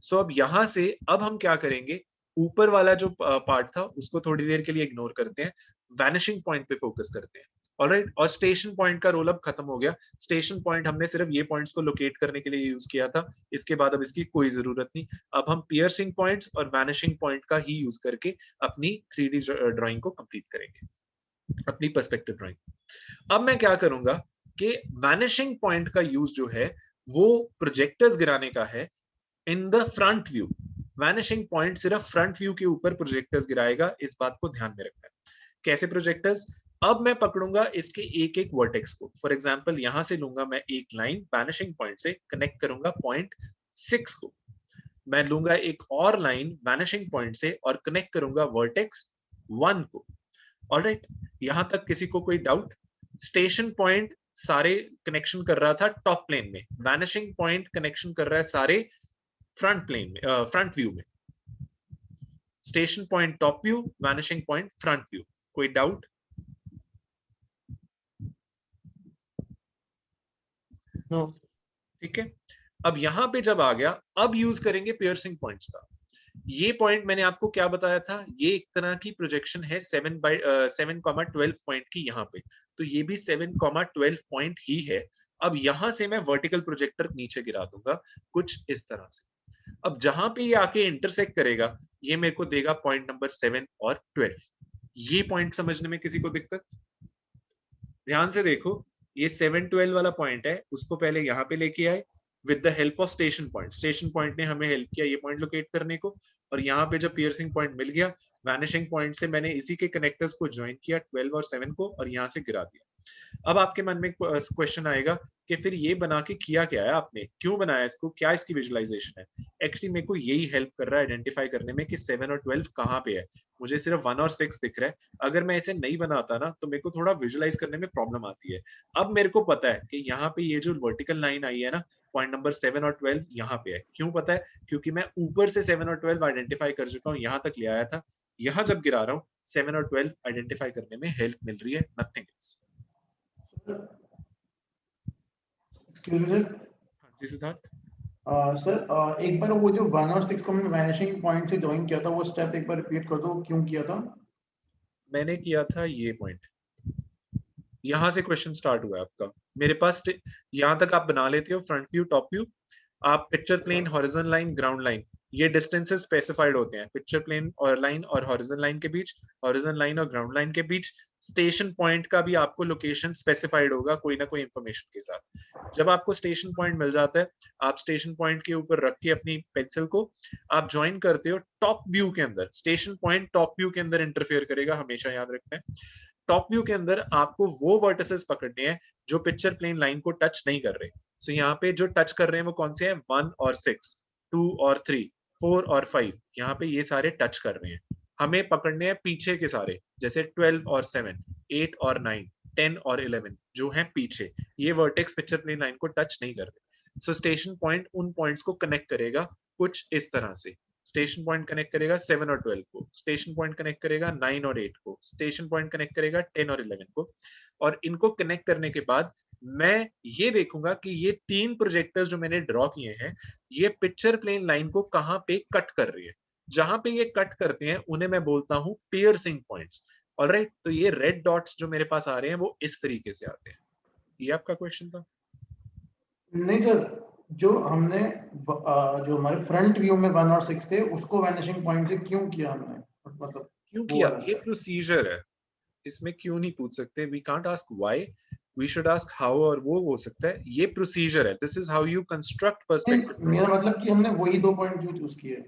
सो अब यहां से अब हम क्या करेंगे? ऊपर वाला जो पार्ट था उसको थोड़ी देर के लिए इग्नोर करते हैं, वैनिशिंग पॉइंट पे फोकस करते हैं। ऑलराइट, और स्टेशन पॉइंट का रोल अब खत्म हो गया। स्टेशन पॉइंट हमने सिर्फ ये पॉइंट्स को लोकेट करने के लिए यूज किया था, इसके बाद अब इसकी कोई जरूरत नहीं। अब हम पियर्सिंग पॉइंट्स और वैनिशिंग पॉइंट का ही यूज करके अपनी 3D ड्राइंग को कंप्लीट करेंगे, अपनी पर्सपेक्टिव ड्राइंग। अब मैं क्या करूंगा कि वैनिशिंग पॉइंट का यूज जो है वो प्रोजेक्टर्स गिराने का है in the front view. Vanishing point सिर्फ फ्रंट व्यू के ऊपर प्रोजेक्टर्स गिराएगा, इस बात को ध्यान में रखना है। कैसे प्रोजेक्टर्स? अब मैं पकड़ूंगा इसके एक एक वर्टेक्स को। फॉर एग्जांपल, यहां से लूंगा मैं एक लाइन वैनिशिंग पॉइंट से, कनेक्ट करूंगा पॉइंट 6 को। मैं लूंगा एक और लाइन वैनिशिंग पॉइंट से और कनेक्ट करूंगा वर्टेक्स 1 को। ऑलराइट, यहां तक किसी को कोई डाउट? स्टेशन पॉइंट सारे कनेक्शन कर रहा था टॉप प्लेन में, वैनिशिंग पॉइंट कनेक्शन कर रहा है सारे फ्रंट प्लेन में, फ्रंट व्यू में। Station point top view, vanishing point front view. कोई डाउट? नो। ठीक है, अब यहां पे जब आ गया, अब यूज करेंगे पियर्सिंग पॉइंट्स का। ये पॉइंट मैंने आपको क्या बताया था, ये एक तरह की प्रोजेक्शन है 7,12 पॉइंट की यहाँ पे, तो ये भी 7,12 पॉइंट ही है। अब यहां से मैं वर्टिकल प्रोजेक्टर नीचे गिरा दूंगा कुछ इस तरह से। अब जहां पे ये आके इंटरसेक्ट करेगा, ये मेरे को देगा पॉइंट नंबर 7 और 12। ये पॉइंट समझने में किसी को दिक्कत? ध्यान से देखो, ये 7-12 वाला पॉइंट है, उसको पहले यहाँ पे लेके आए with the help of station point. Station point ने हमें हेल्प किया ये पॉइंट लोकेट करने को, और यहाँ पे जब पियर्सिंग पॉइंट मिल गया, वैनिशिंग पॉइंट से मैंने इसी के कनेक्टर्स को ज्वाइन किया 12 और 7 को, और यहाँ से गिरा दिया। अब आपके मन में क्वेश्चन आएगा कि फिर ये बना के किया क्या है आपने, क्यों बनाया इसको, क्या इसकी विजुअलाइजेशन है? एक्चुअली मेरे को यही हेल्प कर रहा है आइडेंटिफाई करने में कि 7 और 12 कहाँ पे है। मुझे सिर्फ 1 और 6 दिख रहा है, अगर मैं इसे नहीं बनाता ना तो मेरे को थोड़ा विजुअलाइज करने में प्रॉब्लम आती है। अब मेरे को पता है कि यहाँ पे ये जो वर्टिकल लाइन आई है ना, पॉइंट नंबर 7 और 12 यहाँ पे है। क्यों पता है? क्योंकि मैं ऊपर से 7 और 12 आइडेंटिफाई कर चुका हूँ, यहाँ तक ले आया था। यहाँ जब गिरा रहा हूँ, 7 और 12 आइडेंटिफाई करने में हेल्प मिल रही है, nothing else. Excuse me, sir. हाँ जी सिद्धार्थ। सर एक बार वो जो 1 और 6 को हमने वैनिशिंग पॉइंट से ज्वाइन किया था, वो स्टेप एक बार रिपीट कर दो, क्यों किया था? मैंने किया था ये पॉइंट, यहां से क्वेश्चन स्टार्ट हुआ है आपका। मेरे पास यहां तक आप बना लेते हो, फ्रंट व्यू, टॉप व्यू, आप picture plane, horizontal line, ground line, ये डिस्टेंसेस स्पेसिफाइड होते हैं पिक्चर प्लेन और लाइन और हॉरिजॉन्टल लाइन के बीच, हॉरिजॉन्टल लाइन और ग्राउंड लाइन के बीच। स्टेशन पॉइंट का भी आपको लोकेशन स्पेसिफाइड होगा कोई ना कोई इंफॉर्मेशन के साथ। जब आपको स्टेशन पॉइंट मिल जाता है, आप स्टेशन पॉइंट के ऊपर रख के अपनी पेंसिल को आप ज्वाइन करते हो टॉप व्यू के अंदर। स्टेशन पॉइंट टॉप व्यू के अंदर इंटरफेयर करेगा, हमेशा याद रखना है। टॉप व्यू के अंदर आपको वो वर्टिसेस पकड़ने हैं जो पिक्चर प्लेन लाइन को टच नहीं कर रहे। सो यहाँ पे जो टच कर रहे हैं वो कौन से हैं? 1 और 6, 2 और 3, 4 और 5, यहाँ पे ये सारे टच कर रहे हैं। हमें पकड़ने हैं पीछे के सारे, जैसे 12 और 7, 8 और 9, 10 और 11 जो है पीछे। ये वर्टेक्स पिक्चर प्लेन लाइन को टच नहीं कर रहे। सो स्टेशन पॉइंट उन पॉइंट्स को कनेक्ट करेगा कुछ इस तरह से। स्टेशन पॉइंट कनेक्ट करेगा 7 और 12 को, स्टेशन पॉइंट कनेक्ट करेगा 9 और 8 को, स्टेशन पॉइंट कनेक्ट करेगा 10 और 11 को। और इनको कनेक्ट करने के बाद मैं ये देखूंगा कि ये 3 प्रोजेक्टर्स जो मैंने ड्रॉ किए हैं, ये पिक्चर प्लेन लाइन को कहां पे कट कर रही है। जहां पे ये कट करते हैं उन्हें मैं बोलता हूं पियर्सिंग पॉइंट्स। ऑलराइट, तो ये रेड डॉट्स जो मेरे पास आ रहे हैं वो इस तरीके से आते हैं। ये आपका क्वेश्चन था? नहीं सर, जो हमने जो हमारे फ्रंट व्यू में 1 और 6 थे, उसको वैनिशिंग पॉइंट से क्यों किया हमने, मतलब क्यों वो किया? वाला ये स्टेप। प्रोसीजर है, इसमें क्यों नहीं पूछ सकते। We can't ask why, we should ask how, और वो हो सकता है ये प्रोसीजर है। This is how you construct perspective मेरा ड्रॉइंग्स। मतलब कि हमने वही 2 पॉइंट क्यों चूज किए?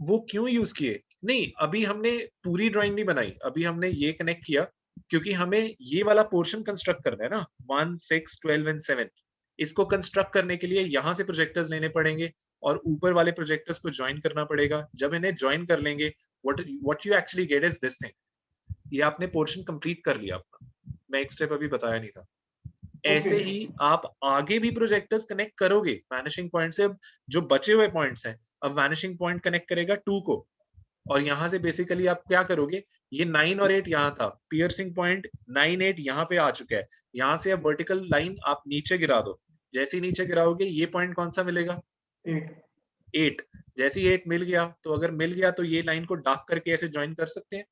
वो क्यों यूज किए? नहीं, अभी हमने पूरी ड्राइंग नहीं बनाई, अभी हमने ये कनेक्ट किया क्योंकि हमें ये वाला पोर्शन कंस्ट्रक्ट करना है ना, 1, 6, 12 एंड 7। इसको कंस्ट्रक्ट करने के लिए यहाँ से प्रोजेक्टर्स लेने पड़ेंगे और ऊपर वाले प्रोजेक्टर्स को ज्वाइन करना पड़ेगा। जब इन्हें ज्वाइन कर लेंगे, what you actually get is this thing. ये आपने पोर्शन कंप्लीट कर लिया अपना। मैं एक स्टेप अभी बताया नहीं था। ओके। ऐसे ही आप आगे भी प्रोजेक्टर्स कनेक्ट करोगे वैनिशिंग पॉइंट से। अब जो बचे हुए पॉइंट्स हैं, अब वैनिशिंग पॉइंट कनेक्ट करेगा 2 को, और यहां से बेसिकली आप क्या करोगे, ये 9 और 8 यहाँ था, पियर्सिंग पॉइंट 9, 8 यहाँ पे आ चुका है। यहाँ से अब वर्टिकल लाइन आप नीचे गिरा दो। जैसे ही नीचे गिराओगे, ये पॉइंट कौन सा मिलेगा? 8। 8। जैसे ही 8 मिल गया, तो अगर मिल गया तो ये लाइन को डार्क करके ऐसे ज्वाइन कर सकते हैं।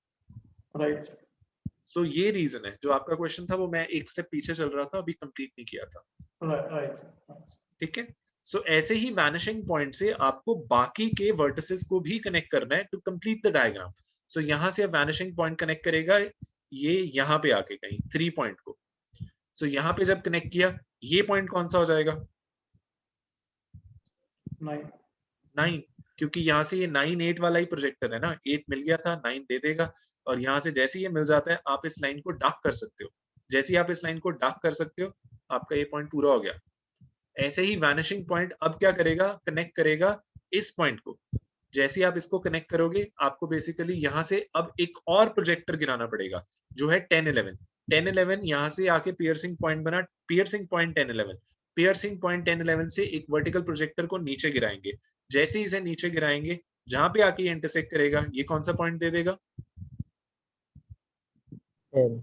राइट। सो ये रीजन है। जो आपका क्वेश्चन था वो मैं एक स्टेप पीछे चल रहा था, अभी कंप्लीट नहीं किया था। राइट। ठीक है। सो ऐसे ही वैनिशिंग पॉइंट से आपको बाकी के वर्टिसेस को भी कनेक्ट करना है टू कंप्लीट द डायग्राम। सो यहां से वैनिशिंग पॉइंट कनेक्ट करेगा ये यहाँ पे आके कहीं 3 पॉइंट को। सो यहाँ पे जब कनेक्ट किया, ये पॉइंट कौन सा हो जाएगा? 9। 9, क्योंकि यहाँ से ये 9, 8 वाला ही प्रोजेक्टर है ना। 8 मिल गया था, 9 दे देगा, और यहाँ से जैसे ही ये मिल जाता है, आप इस लाइन को डार्क कर सकते हो। जैसे ही आप इस लाइन को डार्क कर सकते हो, आपका ये पॉइंट पूरा हो गया। ऐसे ही वैनिशिंग पॉइंट अब क्या करेगा, कनेक्ट करेगा इस पॉइंट को। जैसे ही आप इसको कनेक्ट करोगे, आपको बेसिकली यहाँ से अब एक और प्रोजेक्टर गिराना पड़ेगा जो है 10, 11। 10, 11 यहाँ से आके पियर्सिंग पॉइंट बना, पियर्सिंग पॉइंट 10, 11। पियर्सिंग पॉइंट 10, 11 से एक वर्टिकल प्रोजेक्टर को नीचे गिराएंगे। जैसे ही इसे नीचे गिराएंगे, जहां पे आके ये इंटरसेक्ट करेगा, ये कौन सा पॉइंट दे देगा? 10।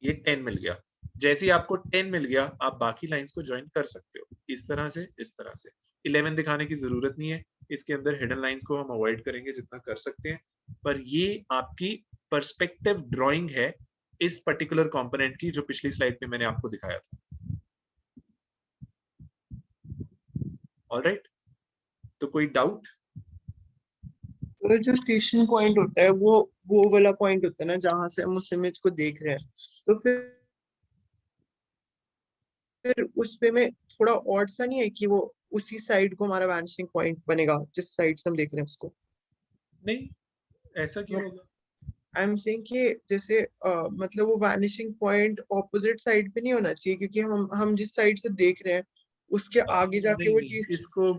ये 10 मिल गया। जैसे ही आपको 10 मिल गया, आप बाकी लाइंस को ज्वाइन कर सकते हो इस तरह से, इस तरह से। 11 दिखाने की जरूरत नहीं है, इसके अंदर हिडन लाइंस को हम अवॉइड करेंगे जितना कर सकते हैं, पर ये आपकी पर्सपेक्टिव ड्राइंग है इस पर्टिकुलर कंपोनेंट की जो पिछली स्लाइड में मैंने आपको दिखाया था। ऑलराइट, तो कोई डाउट? तो जो स्टेशन पॉइंट होता है वो वाला पॉइंट होता है ना जहाँ से हम उस इमेज को देख रहे हैं, तो फिर उस पे में थोड़ा ऑड सा नहीं है कि वो उसी साइड को हमारा वैनिशिंग पॉइंट बनेगा जिस साइड से हम देख रहे हैं उसको? नहीं, ऐसा क्यों होगा? आई एम सेइंग कि जैसे मतलब वो वैनिशिंग पॉइंट ऑपोजिट साइड पे नहीं होना चाहिए, क्योंकि हम जिस साइड से देख रहे हैं उसके आगे जाके नहीं, वो नहीं, चीज। इसको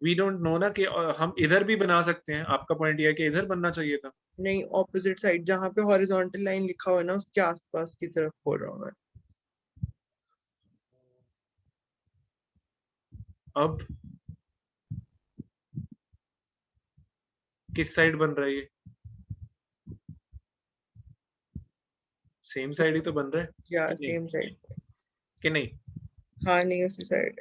वी डोंट नो ना कि हम इधर भी बना सकते हैं। आपका पॉइंट ये है कि इधर बनना चाहिए था। नहीं, ऑपोजिट साइड जहाँ पे हॉरिजॉन्टल लाइन लिखा हुआ है ना उसके आसपास की तरफ बोल रहा हूँ मैं। अब किस साइड बन रहा है ये? सेम साइड ही तो बन रहा है या कि नहीं? Same side? कि नहीं? हाँ, नहीं उसी साइड।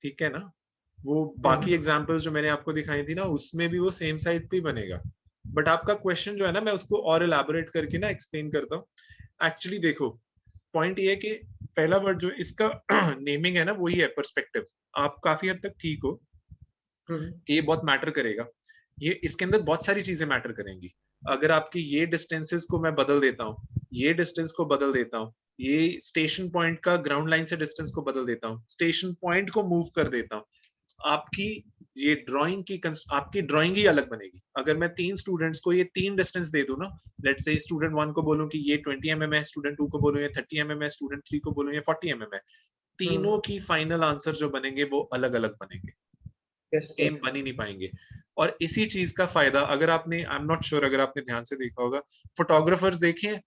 ठीक है ना, वो बाकी एग्जांपल्स जो मैंने आपको दिखाई थी ना उसमें भी वो सेम साइड पे ही बनेगा। बट आपका क्वेश्चन जो है ना, मैं उसको और एलैबोरेट करके ना एक्सप्लेन करता हूँ। एक्चुअली देखो, पॉइंट ये है कि पहला वर्ड जो इसका नेमिंग है ना वही है पर्सपेक्टिव। आप काफी हद तक ठीक हो, ये बहुत मैटर करेगा। ये इसके अंदर बहुत सारी चीजें मैटर करेंगी। अगर आपकी ये डिस्टेंसेस को मैं बदल देता हूँ, ये डिस्टेंस को बदल देता हूँ, ये स्टेशन पॉइंट का ग्राउंड लाइन से डिस्टेंस को बदल देता हूँ, स्टेशन पॉइंट को मूव कर देता हूँ, आपकी ये ड्राइंग की आपकी ड्राइंग ही अलग बनेगी। अगर मैं 3 स्टूडेंट्स को ये 3 डिस्टेंस दे दूं ना, लेट्स से स्टूडेंट 1 को बोलूं कि ये 20 mm है, स्टूडेंट 2 को बोलूं ये 30 mm है, स्टूडेंट 3 को बोलूं ये 40 mm है, तीनों की फाइनल आंसर जो बनेंगे वो अलग अलग बनेंगे, सेम बन ही नहीं पाएंगे। और इसी चीज का फायदा अगर आपने, आई एम नॉट श्योर अगर आपने ध्यान से देखा होगा, फोटोग्राफर्स देखे हैं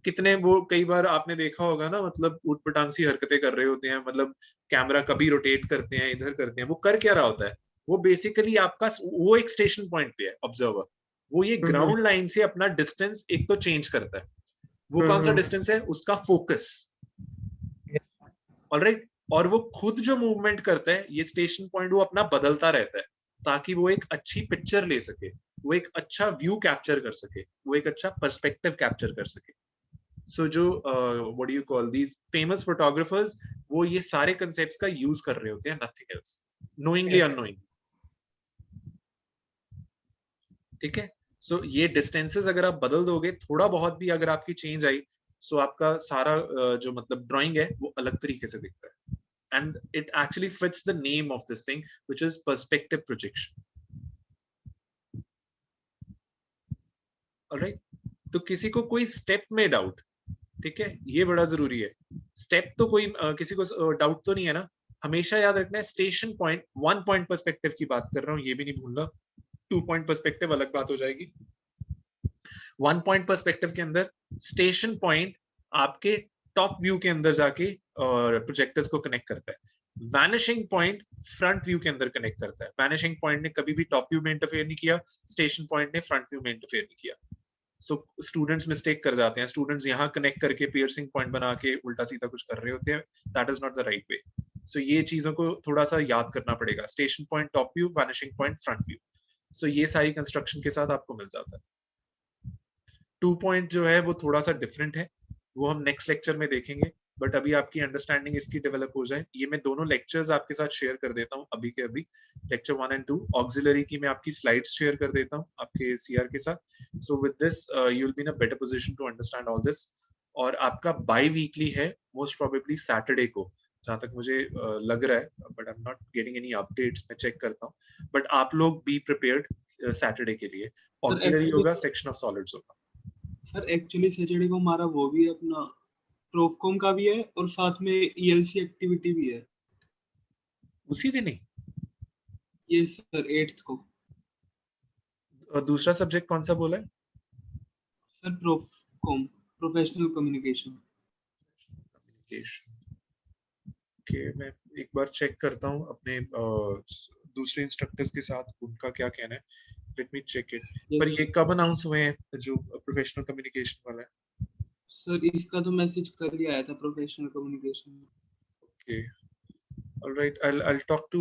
कितने, वो कई बार आपने देखा होगा ना, मतलब उटपटांग सी हरकतें कर रहे होते हैं, मतलब कैमरा कभी रोटेट करते हैं, इधर करते हैं, वो कर क्या रहा होता है? वो बेसिकली आपका वो एक स्टेशन पॉइंट पे है ऑब्जर्वर, वो ये ग्राउंड लाइन से अपना डिस्टेंस एक तो चेंज करता है। वो कौन सा डिस्टेंस है? उसका फोकस। ऑलराइट, और वो खुद जो मूवमेंट करता है ये स्टेशन पॉइंट वो अपना बदलता रहता है ताकि वो एक अच्छी पिक्चर ले सके, वो एक अच्छा व्यू कैप्चर कर सके, वो एक अच्छा पर्सपेक्टिव कैप्चर कर सके। सो जो what do you call these famous photographers, वो ये सारे कंसेप्ट्स का यूज कर रहे होते हैं, नथिंग एल्स, नोइंगली अननोइंगली। ठीक है, सो ये डिस्टेंसेस अगर आप बदल दोगे, थोड़ा बहुत भी अगर आपकी चेंज आई, सो आपका सारा जो मतलब ड्राइंग है वो अलग तरीके से दिखता है। And it actually fits the name of this thing, which is perspective projection. Alright, तो किसी को कोई स्टेप में डाउट? ठीक है, ये बड़ा जरूरी है। स्टेप तो कोई किसी को डाउट तो नहीं है ना? हमेशा याद रखना है स्टेशन पॉइंट 1 पॉइंट पर्सपेक्टिव की बात कर रहा हूँ, ये भी नहीं भूलना। 2 पॉइंट पर्सपेक्टिव अलग बात हो जाएगी। 1 पॉइंट पर्सपेक्टिव के अंदर स्टेशन पॉइंट आपके टॉप व्यू के अंदर जाके और प्रोजेक्टर्स को कनेक्ट करता है। वैनिशिंग पॉइंट फ्रंट व्यू के अंदर कनेक्ट करता है। वैनिशिंग पॉइंट ने कभी भी टॉप व्यू में इंटरफेयर नहीं किया, स्टेशन पॉइंट ने फ्रंट व्यू में इंटरफेयर नहीं किया। सो स्टूडेंट्स मिस्टेक कर जाते हैं, स्टूडेंट्स यहाँ कनेक्ट करके पियर्सिंग पॉइंट बना के उल्टा सीधा कुछ कर रहे होते हैं, that is not the right way. So ये चीजों को थोड़ा सा याद करना पड़ेगा, station point top view, vanishing point front view. So ये सारी कंस्ट्रक्शन के साथ आपको मिल जाता है। 2 पॉइंट जो है वो थोड़ा सा डिफरेंट है, वो हम नेक्स्ट लेक्चर में देखेंगे, बट अभी आपकी अंडरस्टैंडिंग इसकी डेवलप हो जाए, ये मैं दोनों लेक्चर्स आपके साथ शेयर कर देता हूँ अभी के अभी, लेक्चर 1 एंड 2 ऑक्सिलरी की मैं आपकी स्लाइड्स शेयर कर देता हूँ आपके सीआर के साथ। So with this you will be in a better position to understand all this. और आपका बाई वीकली है मोस्ट प्रोबेबली सैटरडे को, जहां तक मुझे लग रहा है, but I am not getting any updates, मैं चेक करता हूँ। बट आप लोग बी प्रिपेयर्ड सैटरडे के लिए। ऑक्सिलरी होगा, सेक्शन ऑफ सॉलिड्स होगा। सर एक्चुअली सैटरडे को हमारा वो भी है, अपना प्रोफकॉम का भी है और साथ में ईएलसी एक्टिविटी भी है। उसी दिन ही? ये सर 8th को। और दूसरा सब्जेक्ट कौन सा बोला है? Sir profcom, professional communication. Okay, मैं एक बार चेक करता हूँ अपने दूसरे इंस्ट्रक्टर्स के साथ उनका क्या कहना है। Let me check it. पर ये कब अनाउंस हुए हैं जो प्रोफेशनल कम्युनिकेशन वाला है? सर इसका तो मैसेज कर ही आया था, professional communication. Okay, alright, I'll talk to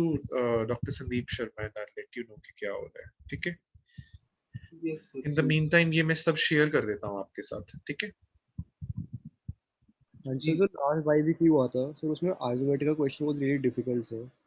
Dr. Sandeep Sharma in that later. Let you know कि क्या हो रहा है, ठीक है? Yes sir, in the mean time ये मैं सब शेयर कर देता हूँ आपके साथ, ठीक है? And ji so the last YB की हुआ था, so उसमें algebraic का question was really difficult, sir.